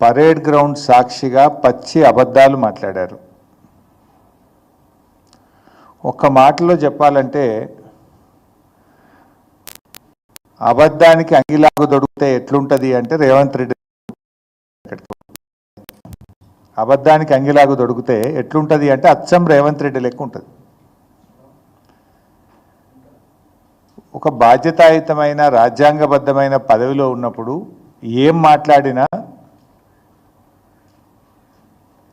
Parade ground సాక్షిగా పచ్చి అబద్ధాలు మాట్లాడారు. ఒక్క మాటలో చెప్పాలంటే అబద్ధానికి అంగిలాగు దొడికితే ఎట్లుంటుంది అంటే రేవంత్ రెడ్డి అబద్ధానికి అంగిలాగు దొడికితే ఎట్లుంటుంది అంటే అచ్చం రేవంత్ రెడ్డి లెక్క ఉంటుంది. ఒక బాధ్యతాయుతమైన రాజ్యాంగబద్ధమైన పదవిలో ఉన్నప్పుడు ఏం మాట్లాడినా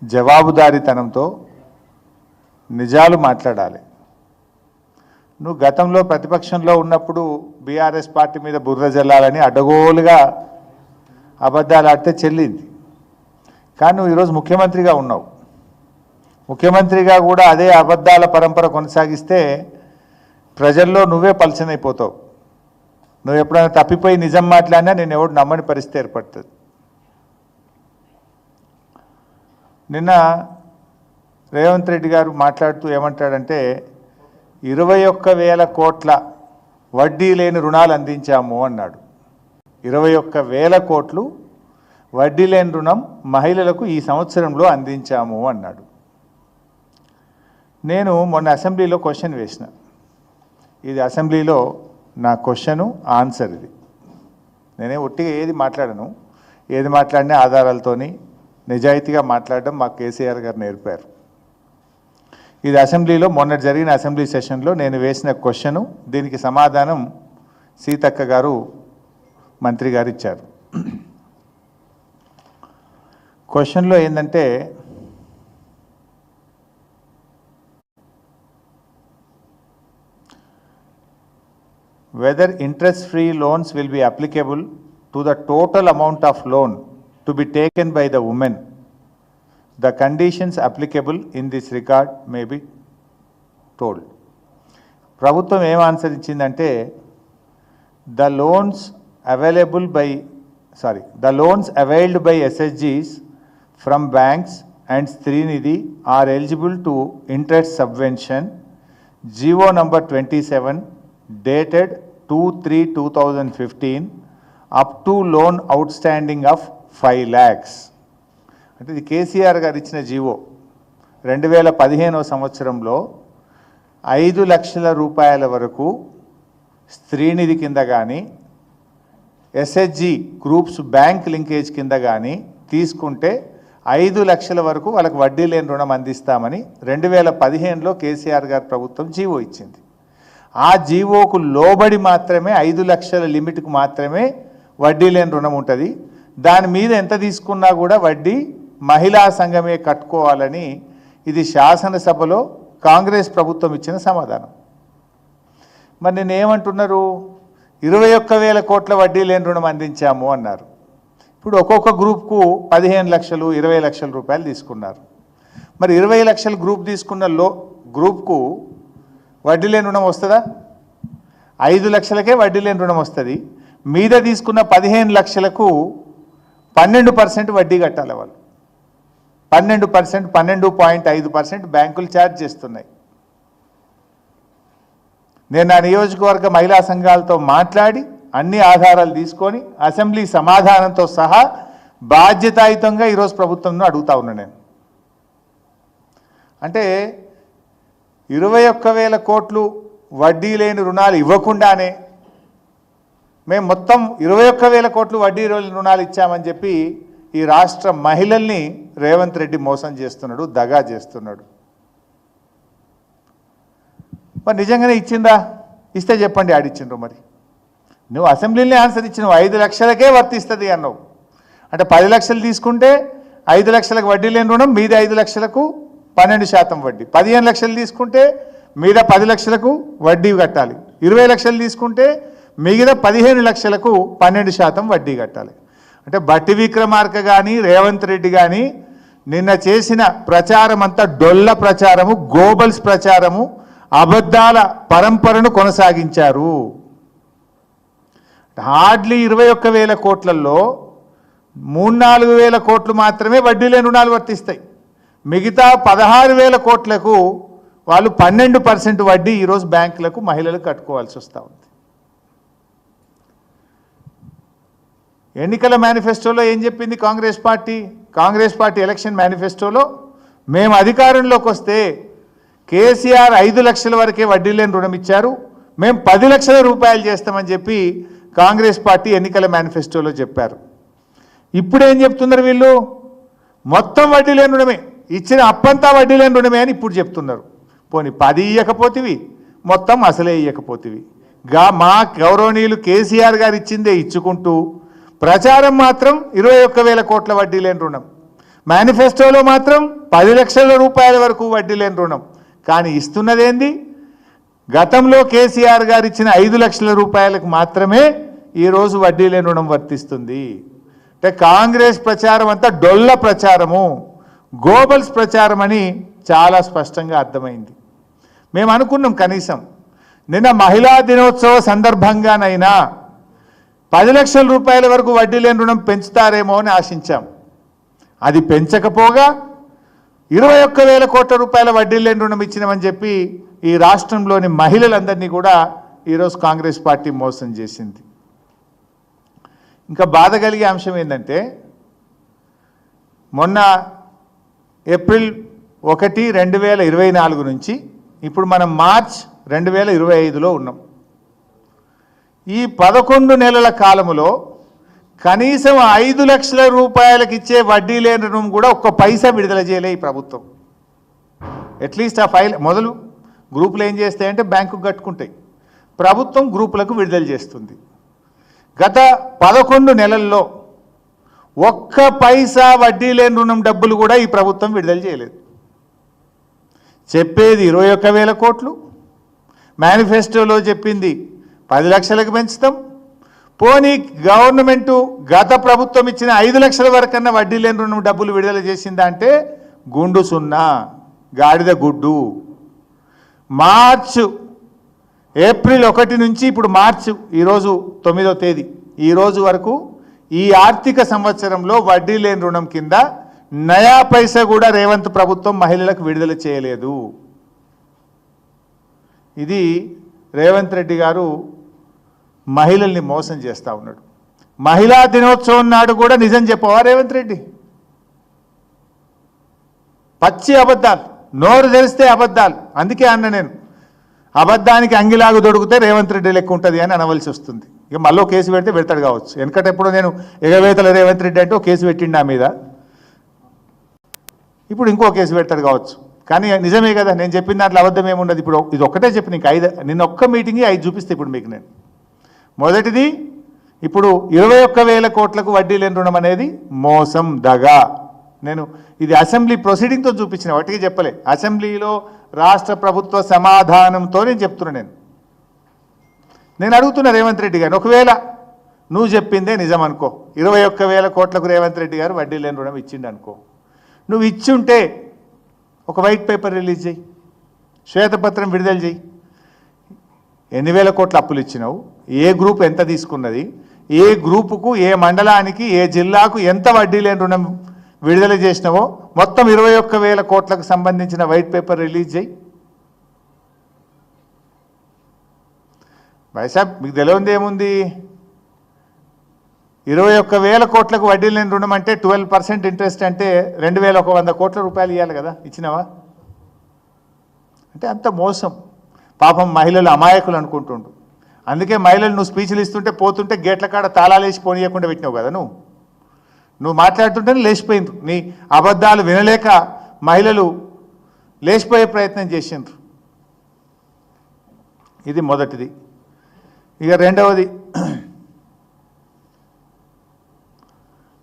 జవాబుదారీతనంతో నిజాలు మాట్లాడాలి. నువ్వు గతంలో ప్రతిపక్షంలో ఉన్నప్పుడు బీఆర్ఎస్ పార్టీ మీద బుర్ర జల్లాలని అడ్డగోలుగా అబద్ధాలు ఆడితే చెల్లింది. కానీ నువ్వు ఈరోజు ముఖ్యమంత్రిగా ఉన్నావు. ముఖ్యమంత్రిగా కూడా అదే అబద్ధాల పరంపర కొనసాగిస్తే ప్రజల్లో నువ్వే పలచనైపోతావు. నువ్వు ఎప్పుడైనా తప్పిపోయి నిజం మాట్లాడినా నేను ఎవడు నమ్మని పరిస్థితి ఏర్పడుతుంది. నిన్న రేవంత్ రెడ్డి గారు మాట్లాడుతూ ఏమంటాడంటే 21,000 కోట్ల వడ్డీ లేని రుణాలు అందించాము అన్నాడు. 21,000 కోట్లు వడ్డీ లేని రుణం మహిళలకు ఈ సంవత్సరంలో అందించాము అన్నాడు. నేను మొన్న అసెంబ్లీలో క్వశ్చన్ వేసిన. ఇది అసెంబ్లీలో నా క్వశ్చను ఆన్సర్. ఇది నేనే ఒట్టిగా ఏది మాట్లాడను. ఏది మాట్లాడినా ఆధారాలతోని నిజాయితీగా మాట్లాడడం మా కేసీఆర్ గారు నేర్పారు. ఇది అసెంబ్లీలో మొన్న జరిగిన అసెంబ్లీ సెషన్లో నేను వేసిన క్వశ్చను. దీనికి సమాధానం సీతక్క గారు మంత్రి గారు ఇచ్చారు. క్వశ్చన్లో ఏంటంటే whether interest-free loans will be applicable to the total amount of loan to be taken by the women. The conditions applicable in this regard may be told. ప్రభుత్వం ఏం ఆన్సర్ ఇచ్చిందంటే the loans availed by SHGs from banks and Srinidhi are eligible to interest subvention. GO number 27 dated 2/3/2015 up to loan outstanding of 5 lakhs. అంటే ఇది కేసీఆర్ గారు ఇచ్చిన GO 2015వ సంవత్సరంలో 5 లక్షల రూపాయల వరకు స్త్రీనిధి కింద కానీ ఎస్హెచ్జి గ్రూప్స్ బ్యాంక్ లింకేజ్ కింద కానీ తీసుకుంటే 5 లక్షల వరకు వాళ్ళకి వడ్డీ లేని రుణం అందిస్తామని 2015లో కేసీఆర్ గారు ప్రభుత్వం జీవో ఇచ్చింది. ఆ జీవోకు లోబడి మాత్రమే 5 లక్షల లిమిట్కు మాత్రమే వడ్డీ లేని రుణం ఉంటుంది. దాని మీద ఎంత తీసుకున్నా కూడా వడ్డీ మహిళా సంఘమే కట్టుకోవాలని ఇది శాసనసభలో కాంగ్రెస్ ప్రభుత్వం ఇచ్చిన సమాధానం. మరి నేనేమంటున్నారు 21,000 కోట్ల వడ్డీ లేని రుణం అందించాము అన్నారు. ఇప్పుడు ఒక్కొక్క గ్రూప్కు 15 లక్షలు 20 లక్షల రూపాయలు తీసుకున్నారు. మరి 20 లక్షల గ్రూప్ తీసుకున్న గ్రూప్కు వడ్డీ లేని రుణం వస్తుందా? 5 లక్షలకే వడ్డీ లేని రుణం వస్తుంది. మీద తీసుకున్న 15 లక్షలకు 12% వడ్డీ కట్టాలి. వాళ్ళు 12%, 12.5% బ్యాంకులు ఛార్జ్ చేస్తున్నాయి. నేను నా నియోజకవర్గ మహిళా సంఘాలతో మాట్లాడి అన్ని ఆధారాలు తీసుకొని అసెంబ్లీ సమాధానంతో సహా బాధ్యతాయుతంగా ఈరోజు ప్రభుత్వంను అడుగుతా ఉన్నా నేను. అంటే 21,000 కోట్లు వడ్డీ లేని రుణాలు ఇవ్వకుండానే మేము మొత్తం 21,000 కోట్లు వడ్డీ లేని రుణాలు ఇచ్చామని చెప్పి ఈ రాష్ట్ర మహిళల్ని రేవంత్ రెడ్డి మోసం చేస్తున్నాడు, దగా చేస్తున్నాడు. మరి నిజంగానే ఇచ్చిందా? ఇస్తే చెప్పండి ఆడిచ్చిండ్రు. మరి నువ్వు అసెంబ్లీలో ఆన్సర్ ఇచ్చినావు 5 లక్షలకే వర్తిస్తుంది అన్నావు. అంటే 10 లక్షలు తీసుకుంటే 5 లక్షలకు వడ్డీ లేని రుణం, మీద 5 లక్షలకు 12% వడ్డీ. 15 లక్షలు తీసుకుంటే మీద 10 లక్షలకు వడ్డీ కట్టాలి. 20 లక్షలు తీసుకుంటే మిగతా 15 లక్షలకు 12% వడ్డీ కట్టాలి. అంటే బట్టి విక్రమార్క కానీ రేవంత్ రెడ్డి కానీ నిన్న చేసిన ప్రచారం అంతా డొల్ల ప్రచారము, గోబల్స్ ప్రచారము, అబద్ధాల పరంపరను కొనసాగించారు. హార్డ్లీ 21,000 కోట్లలో 3-4 వేల కోట్లు మాత్రమే వడ్డీ లేని రుణాలు వర్తిస్తాయి. మిగతా 16,000 కోట్లకు వాళ్ళు 12% వడ్డీ ఈరోజు బ్యాంకులకు మహిళలు కట్టుకోవాల్సి వస్తూ ఉంది. ఎన్నికల మేనిఫెస్టోలో ఏం చెప్పింది Congress party? Congress party election మేనిఫెస్టోలో మేము అధికారంలోకి వస్తే కేసీఆర్ 5 లక్షల వరకే వడ్డీ లేని రుణం ఇచ్చారు, మేము 10 లక్షల రూపాయలు చేస్తామని చెప్పి కాంగ్రెస్ పార్టీ ఎన్నికల మేనిఫెస్టోలో చెప్పారు. ఇప్పుడు ఏం చెప్తున్నారు వీళ్ళు? మొత్తం వడ్డీ లేని రుణమే, ఇచ్చిన అప్పంతా వడ్డీ లేని రుణమే అని ఇప్పుడు చెప్తున్నారు. పోనీ 10 ఇవ్వకపోతివి, మొత్తం అసలే ఇవ్వకపోతివి. మా గౌరవనీయులు కేసీఆర్ గారు ఇచ్చిందే ఇచ్చుకుంటూ ప్రచారం మాత్రం 21,000 కోట్ల వడ్డీ లేని రుణం, మేనిఫెస్టోలో మాత్రం 10 లక్షల రూపాయల వరకు వడ్డీ లేని రుణం. కానీ ఇస్తున్నదేంది? గతంలో కేసీఆర్ గారు ఇచ్చిన 5 లక్షల రూపాయలకు మాత్రమే ఈరోజు వడ్డీ లేని రుణం వర్తిస్తుంది. అంటే కాంగ్రెస్ ప్రచారం అంతా డొల్ల ప్రచారము, గోబల్స్ ప్రచారం అని చాలా స్పష్టంగా అర్థమైంది. మేము అనుకున్నాం కనీసం నిన్న మహిళా దినోత్సవ సందర్భంగానైనా 10 లక్షల రూపాయల వరకు వడ్డీ లేని రుణం పెంచుతారేమో అని ఆశించాం. అది పెంచకపోగా 21,000 కోట్ల రూపాయల వడ్డీ లేని రుణం ఇచ్చినామని చెప్పి ఈ రాష్ట్రంలోని మహిళలందరినీ కూడా ఈరోజు కాంగ్రెస్ పార్టీ మోసం చేసింది. ఇంకా బాధ కలిగే అంశం ఏంటంటే మొన్న ఏప్రిల్ 1, 2024 నుంచి ఇప్పుడు మనం మార్చ్ 2025లో ఉన్నాం. ఈ 11 నెలల కాలములో కనీసం 5 లక్షల రూపాయలకు ఇచ్చే వడ్డీ లేని రుణం కూడా ఒక్క పైసా విడుదల చేయలే ఈ ప్రభుత్వం. అట్లీస్ట్ ఆ ఫైల్ మొదలు గ్రూపులు ఏం చేస్తాయంటే బ్యాంకుకు కట్టుకుంటాయి, ప్రభుత్వం గ్రూపులకు విడుదల చేస్తుంది. గత 11 నెలల్లో ఒక్క పైసా వడ్డీ లేని రుణం డబ్బులు కూడా ఈ ప్రభుత్వం విడుదల చేయలేదు. చెప్పేది 21,000 కోట్లు, మేనిఫెస్టోలో చెప్పింది 10 లక్షలకు పెంచుతాం. పోనీ గవర్నమెంటు గత ప్రభుత్వం ఇచ్చిన 5 లక్షల వరకన్నా వడ్డీ లేని రుణం డబ్బులు విడుదల చేసిందా అంటే గుండు సున్నా, గాడిద గుడ్డు. ఏప్రిల్ 1 నుంచి ఇప్పుడు మార్చి ఈరోజు 9వ తేదీ ఈ రోజు వరకు ఈ ఆర్థిక సంవత్సరంలో వడ్డీ లేని రుణం కింద నయా పైసా కూడా రేవంత్ ప్రభుత్వం మహిళలకు విడుదల చేయలేదు. ఇది రేవంత్ రెడ్డి గారు మహిళల్ని మోసం చేస్తూ ఉన్నాడు. మహిళా దినోత్సవం నాడు కూడా నిజం చెప్పవా రేవంత్ రెడ్డి? పచ్చి అబద్ధాలు, నోరు తెరిస్తే అబద్ధాలు. అందుకే అన్న నేను అబద్ధానికి అంగిలాగు దొడికితే రేవంత్ రెడ్డి లెక్క ఉంటుంది అని అనవలసి వస్తుంది. ఇక మళ్ళీ కేసు పెడితే పెడతాడు కావచ్చు. వెనకటెప్పుడు నేను ఎగవేతల రేవంత్ రెడ్డి అంటే ఒక కేసు పెట్టిండు నా మీద, ఇప్పుడు ఇంకో కేసు పెడతాడు కావచ్చు. కానీ నిజమే కదా, నేను చెప్పిన దాంట్లో అబద్ధం ఏముండదు. ఇప్పుడు ఇది ఒక్కటే చెప్పి నీకు 5 నిన్న ఒక్క మీటింగ్ 5 చూపిస్తే ఇప్పుడు మీకు నేను మొదటిది ఇప్పుడు 21,000 కోట్లకు వడ్డీ లేని రుణం అనేది మోసం, దగా. నేను ఇది అసెంబ్లీ ప్రొసీడింగ్తో చూపించిన, వాటికి చెప్పలే. అసెంబ్లీలో రాష్ట్ర ప్రభుత్వ సమాధానంతో నేను చెప్తున్నా. నేను అడుగుతున్నా రేవంత్ రెడ్డి గారు, ఒకవేళ నువ్వు చెప్పిందే నిజం అనుకో, 21,000 కోట్లకు రేవంత్ రెడ్డి గారు వడ్డీ లేని రుణం ఇచ్చిండు అనుకో, నువ్వు ఇచ్చుంటే ఒక వైట్ పేపర్ రిలీజ్ చేయి, శ్వేతపత్రం విడుదల చేయి. ఎన్ని వేల కోట్ల అప్పులు ఇచ్చినావు, ఏ గ్రూప్ ఎంత తీసుకున్నది, ఏ గ్రూపుకు, ఏ మండలానికి, ఏ జిల్లాకు ఎంత వడ్డీ లేని రుణం విడుదల చేసినావో మొత్తం 21,000 కోట్లకు సంబంధించిన వైట్ పేపర్ రిలీజ్ చేయి. వైసాబ్ మీకు తెలియంది ఏముంది? 21,000 కోట్లకు వడ్డీ లేని రుణం అంటే 12% ఇంట్రెస్ట్ అంటే 2,100 కోట్ల రూపాయలు ఇవ్వాలి కదా, ఇచ్చినావా? అంటే అంత మోసం. పాపం మహిళలు అమాయకులు అనుకుంటుండు. అందుకే మహిళలు నువ్వు స్పీచ్లు ఇస్తుంటే పోతుంటే గేట్ల కాడ తాళాలు వేసి పోనీయకుండా పెట్టినావు కదా. నువ్వు మాట్లాడుతుంటేనే లేచిపోయిండ్రు. నీ అబద్ధాలు వినలేక మహిళలు లేచిపోయే ప్రయత్నం చేసిండ్రు. ఇది మొదటిది. ఇక రెండవది,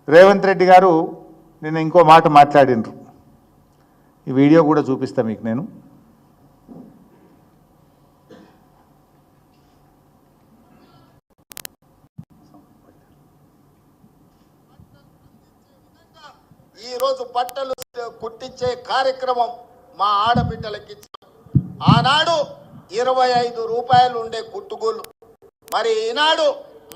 రేవంత్ రెడ్డి గారు నిన్న ఇంకో మాట మాట్లాడిండ్రు. ఈ వీడియో కూడా చూపిస్తా మీకు నేను. ఈరోజు బట్టలు కుట్టించే కార్యక్రమం మా ఆడబిడ్డలకి ఆనాడు 25 రూపాయలు ఉండే కుట్టుగోలు, మరి ఈనాడు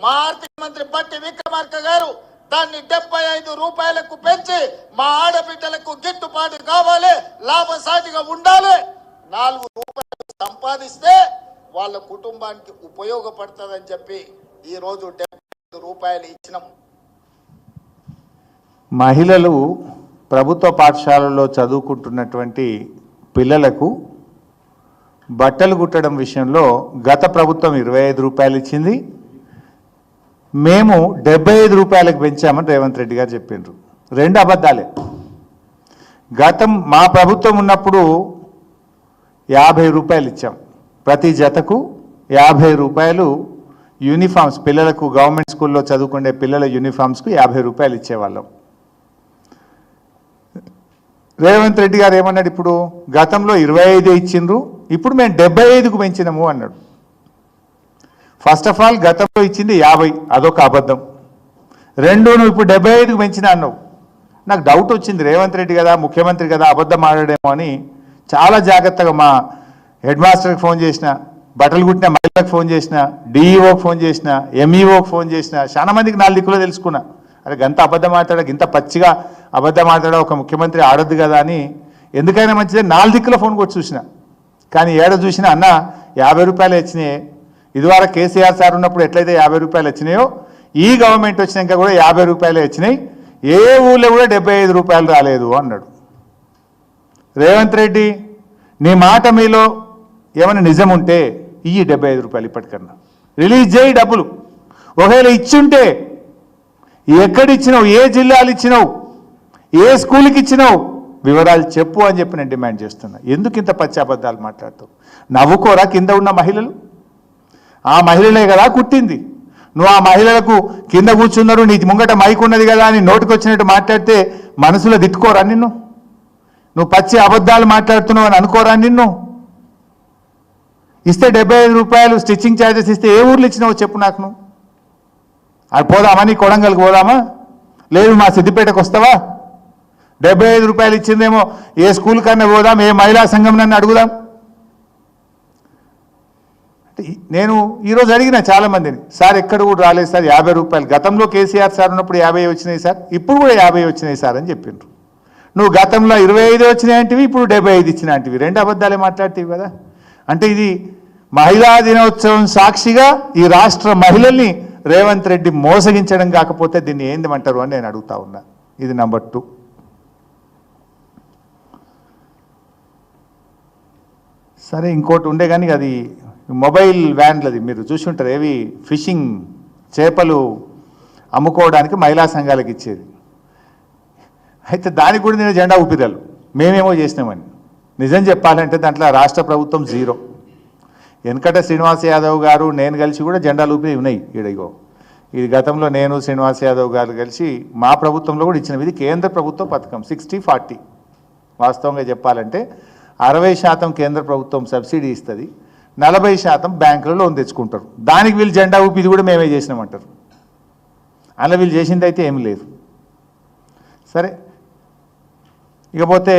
మా ఆర్థిక మంత్రి బట్టి విక్రమార్క గారు దాన్ని 75 రూపాయలకు పెంచి మా ఆడబిడ్డలకు గిట్టుబాటు కావాలి, లాభసాటిగా ఉండాలి, 4 రూపాయలు సంపాదిస్తే వాళ్ళ కుటుంబానికి ఉపయోగపడుతుందని చెప్పి ఈరోజు 75 రూపాయలు ఇచ్చినాం. మహిళలు ప్రభుత్వ పాఠశాలల్లో చదువుకుంటున్నటువంటి పిల్లలకు బట్టలు కుట్టడం విషయంలో గత ప్రభుత్వం 25 రూపాయలు ఇచ్చింది, మేము 75 రూపాయలకు పెంచామని రేవంత్ రెడ్డి గారు చెప్పిండ్రు. రెండు అబద్ధాలే. మా ప్రభుత్వం ఉన్నప్పుడు 50 రూపాయలు ఇచ్చాం, ప్రతి జతకు 50 రూపాయలు యూనిఫామ్స్, పిల్లలకు గవర్నమెంట్ స్కూల్లో చదువుకునే పిల్లల యూనిఫామ్స్కు 50 రూపాయలు ఇచ్చేవాళ్ళం. రేవంత్ రెడ్డి గారు ఏమన్నాడు, ఇప్పుడు గతంలో 25 ఇచ్చిండ్రు, ఇప్పుడు మేము 75కు పెంచినాము అన్నాడు. ఫస్ట్ ఆఫ్ ఆల్ గతంలో ఇచ్చింది 50, అదొక అబద్ధం. రెండు, నువ్వు ఇప్పుడు 75కు పెంచినా అన్నావు. నాకు డౌట్ వచ్చింది, రేవంత్ రెడ్డి కదా ముఖ్యమంత్రి కదా అబద్ధం ఆడాడేమో అని చాలా జాగ్రత్తగా మా హెడ్ మాస్టర్కి ఫోన్ చేసిన, బట్టలు కుట్టిన మహిళలకు ఫోన్ చేసిన, డిఈఓకి ఫోన్ చేసిన, ఎంఈఓకి ఫోన్ చేసిన, చాలా మందికి 4 దిక్కులో తెలుసుకున్నా. అరే గంత అబద్ధం ఆడతాడా, ఇంత పచ్చిగా అబద్ధం ఆడతాడా, ఒక ముఖ్యమంత్రి ఆడొద్దు కదా అని. ఎందుకైనా మంచిదే 4 దిక్కులో ఫోన్ కొట్టి చూసిన, కానీ ఏడ చూసినా అన్న 50 రూపాయలు వచ్చినాయి. ఇదివరకు కేసీఆర్ సార్ ఉన్నప్పుడు ఎట్లయితే 50 రూపాయలు వచ్చినాయో, ఈ గవర్నమెంట్ వచ్చినాక కూడా 50 రూపాయలే వచ్చినాయి, ఏ ఊళ్ళో కూడా 75 రూపాయలు రాలేదు అన్నాడు. రేవంత్ రెడ్డి, నీ మాట మీలో ఏమైనా నిజం ఉంటే ఈ 75 రూపాయలు ఇప్పటికన్నా రిలీజ్ చేయి డబ్బులు. ఒకవేళ ఇచ్చుంటే ఎక్కడిచ్చినావు, ఏ జిల్లాలు ఇచ్చినావు, ఏ స్కూల్కి ఇచ్చినావు, వివరాలు చెప్పు అని చెప్పి నేను డిమాండ్ చేస్తున్నా. ఎందుకు ఇంత పచ్చి అబద్ధాలు మాట్లాడుతావు? నవ్వుకోరా కింద ఉన్న మహిళలు? ఆ మహిళలే కదా కుట్టింది. నువ్వు ఆ మహిళలకు కింద కూర్చున్నారు, నీ ముంగట మైక్ ఉన్నది కదా అని నోటికి వచ్చినట్టు మాట్లాడితే మనసులో తిట్టుకోరా నిన్ను? నువ్వు పచ్చి అబద్ధాలు మాట్లాడుతున్నావు అని అనుకోరా నిన్ను? ఇస్తే 75 రూపాయలు స్టిచ్చింగ్ ఛార్జెస్ ఇస్తే ఏ ఊర్లు ఇచ్చినావు చెప్పు నాకు. నువ్వు అది పోదామా, నీ కొడంగల్కి పోదామా, లేదు మా సిద్దిపేటకు వస్తావా? 75 రూపాయలు ఇచ్చిందేమో ఏ స్కూల్ కన్నా పోదాం, ఏ మహిళా సంఘం నన్ను అడుగుదాం. నేను ఈరోజు అడిగిన చాలామందిని, సార్ ఎక్కడ కూడా రాలేదు సార్ 50 రూపాయలు, గతంలో కేసీఆర్ సార్ ఉన్నప్పుడు 50 వచ్చినాయి సార్, ఇప్పుడు కూడా 50 వచ్చినాయి సార్ అని చెప్పిండ్రు. నువ్వు గతంలో 25 వచ్చినాయంటివి, ఇప్పుడు 75 ఇచ్చినాంటివి, రెండు అబద్ధాలే మాట్లాడుతీవి కదా. అంటే ఇది మహిళా దినోత్సవం సాక్షిగా ఈ రాష్ట్ర మహిళల్ని రేవంత్ రెడ్డి మోసగించడం కాకపోతే దీన్ని ఏందమంటారు అని నేను అడుగుతా ఉన్నా. ఇది నెంబర్ 2. సరే, ఇంకోటి ఉండే కానీ అది మొబైల్ వ్యాన్లది మీరు చూసి ఉంటారు, ఏవి ఫిషింగ్ చేపలు అమ్ముకోవడానికి మహిళా సంఘాలకు ఇచ్చేది. అయితే దానికి కూడా నేను జెండా ఊపిరాలు మేమేమో చేసినామని. నిజం చెప్పాలంటే దాంట్లో రాష్ట్ర ప్రభుత్వం 0. వెనకట శ్రీనివాస్ యాదవ్ గారు నేను కలిసి కూడా జెండాలు ఊపి ఉన్నాయి ఈడగో. ఇది గతంలో నేను శ్రీనివాస్ యాదవ్ గారు కలిసి మా ప్రభుత్వంలో కూడా ఇచ్చినవి. ఇది కేంద్ర ప్రభుత్వ పథకం 60-40. వాస్తవంగా చెప్పాలంటే 60% కేంద్ర ప్రభుత్వం సబ్సిడీ ఇస్తుంది, 40% బ్యాంకులో లోన్ తెచ్చుకుంటారు. దానికి వీళ్ళు జెండా ఊపి ఇది కూడా మేమే చేసినామంటారు. అలా వీళ్ళు చేసింది అయితే ఏమి లేదు. సరే, ఇకపోతే